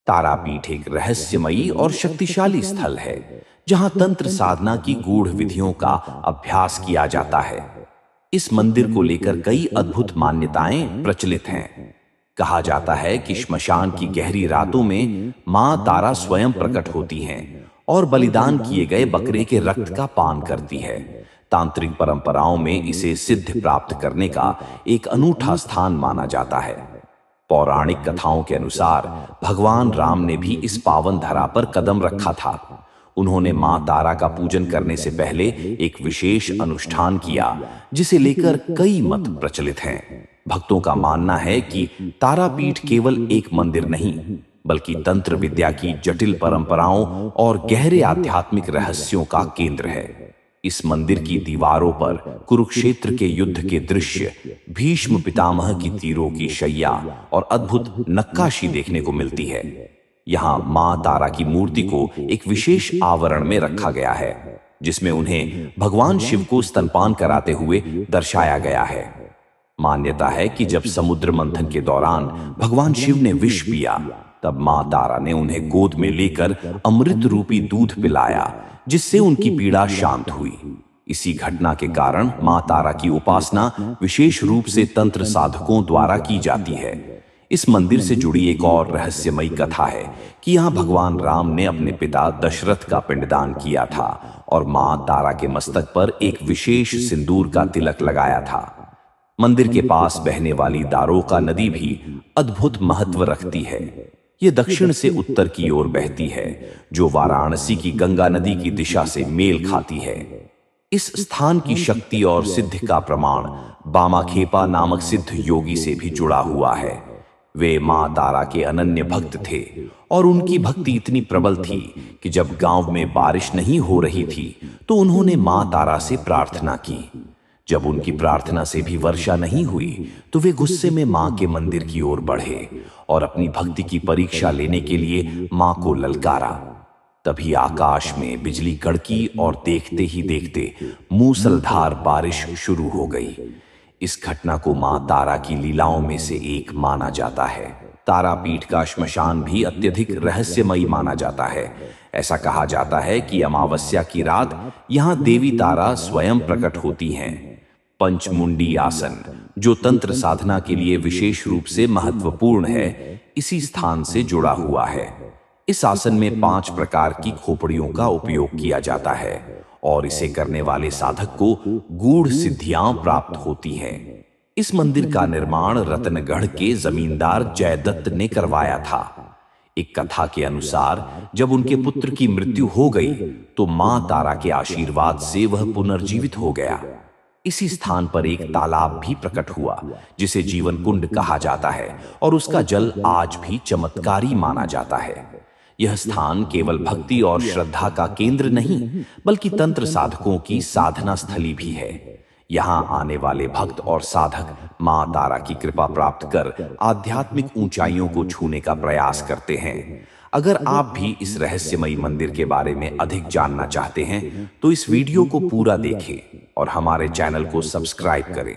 तारापीठ एक रहस्यमयी और शक्तिशाली स्थल है जहां तंत्र साधना की गूढ़ विधियों का अभ्यास किया जाता है। इस मंदिर को लेकर कई अद्भुत मान्यताएं प्रचलित हैं। कहा जाता है कि श्मशान की गहरी रातों में मां तारा स्वयं प्रकट होती हैं और बलिदान किए गए बकरे के रक्त का पान करती है। तांत्रिक परंपराओं में इसे सिद्ध प्राप्त करने का एक अनूठा स्थान माना जाता है। पौराणिक कथाओं के अनुसार भगवान राम ने भी इस पावन धरा पर कदम रखा था। उन्होंने मां तारा का पूजन करने से पहले एक विशेष अनुष्ठान किया जिसे लेकर कई मत प्रचलित हैं। भक्तों का मानना है कि तारापीठ केवल एक मंदिर नहीं बल्कि तंत्र विद्या की जटिल परंपराओं और गहरे आध्यात्मिक रहस्यों का केंद्र है। इस मंदिर की दीवारों पर कुरुक्षेत्र के युद्ध के दृश्य, भीष्म पितामह की तीरों की शैया और अद्भुत नक्काशी देखने को मिलती है। यहाँ मां तारा की मूर्ति को एक विशेष आवरण में रखा गया है जिसमें उन्हें भगवान शिव को स्तनपान कराते हुए दर्शाया गया है। मान्यता है कि जब समुद्र मंथन के दौरान भगवान शिव ने विष पिया तब मां तारा ने उन्हें गोद में लेकर अमृत रूपी दूध पिलाया जिससे उनकी पीड़ा शांत हुई। इसी घटना के कारण मां तारा की उपासना विशेष रूप से तंत्र साधकों द्वारा की जाती है। इस मंदिर से जुड़ी एक और रहस्यमयी कथा है कि यहाँ भगवान राम ने अपने पिता दशरथ का पिंडदान किया था और मां तारा के मस्तक पर एक विशेष सिंदूर का तिलक लगाया था। मंदिर के पास बहने वाली दारोका नदी भी अद्भुत महत्व रखती है। ये दक्षिण से उत्तर की ओर बहती है जो वाराणसी की गंगा नदी की दिशा से मेल खाती है। इस स्थान की शक्ति और सिद्धि का प्रमाण बामाखेपा नामक सिद्ध योगी से भी जुड़ा हुआ है। वे मां तारा के अनन्य भक्त थे और उनकी भक्ति इतनी प्रबल थी कि जब गांव में बारिश नहीं हो रही थी तो उन्होंने मां तारा से प्रार्थना की। जब उनकी प्रार्थना से भी वर्षा नहीं हुई तो वे गुस्से में मां के मंदिर की ओर बढ़े और अपनी भक्ति की परीक्षा लेने के लिए मां को ललकारा। तभी आकाश में बिजली कड़की और देखते ही देखते मूसलधार बारिश शुरू हो गई। इस घटना को मां तारा की लीलाओं में से एक माना जाता है। तारापीठ का श्मशान भी अत्यधिक रहस्यमयी माना जाता है। ऐसा कहा जाता है कि अमावस्या की रात यहाँ देवी तारा स्वयं प्रकट होती हैं। पंचमुंडी आसन, जो तंत्र साधना के लिए विशेष रूप से महत्वपूर्ण है, इसी स्थान से जुड़ा हुआ है। इस आसन में 5 प्रकार की खोपड़ियों का उपयोग किया जाता है और इसे करने वाले साधक को गूढ़ सिद्धियां प्राप्त होती हैं। इस मंदिर का निर्माण रतनगढ़ के जमींदार जयदत्त ने करवाया था। एक कथा के अनुसार जब उनके पुत्र की मृत्यु हो गई तो मां तारा के आशीर्वाद से वह पुनर्जीवित हो गया। इसी स्थान पर एक तालाब भी प्रकट हुआ जिसे जीवन कुंड कहा जाता है और उसका जल आज भी चमत्कारी माना जाता है। यह स्थान केवल भक्ति और श्रद्धा का केंद्र नहीं बल्कि तंत्र साधकों की साधना स्थली भी है। यहाँ आने वाले भक्त और साधक मां तारा की कृपा प्राप्त कर आध्यात्मिक ऊंचाइयों को छूने का प्रयास करते हैं। अगर आप भी इस रहस्यमयी मंदिर के बारे में अधिक जानना चाहते हैं तो इस वीडियो को पूरा देखें और हमारे चैनल को सब्सक्राइब करें।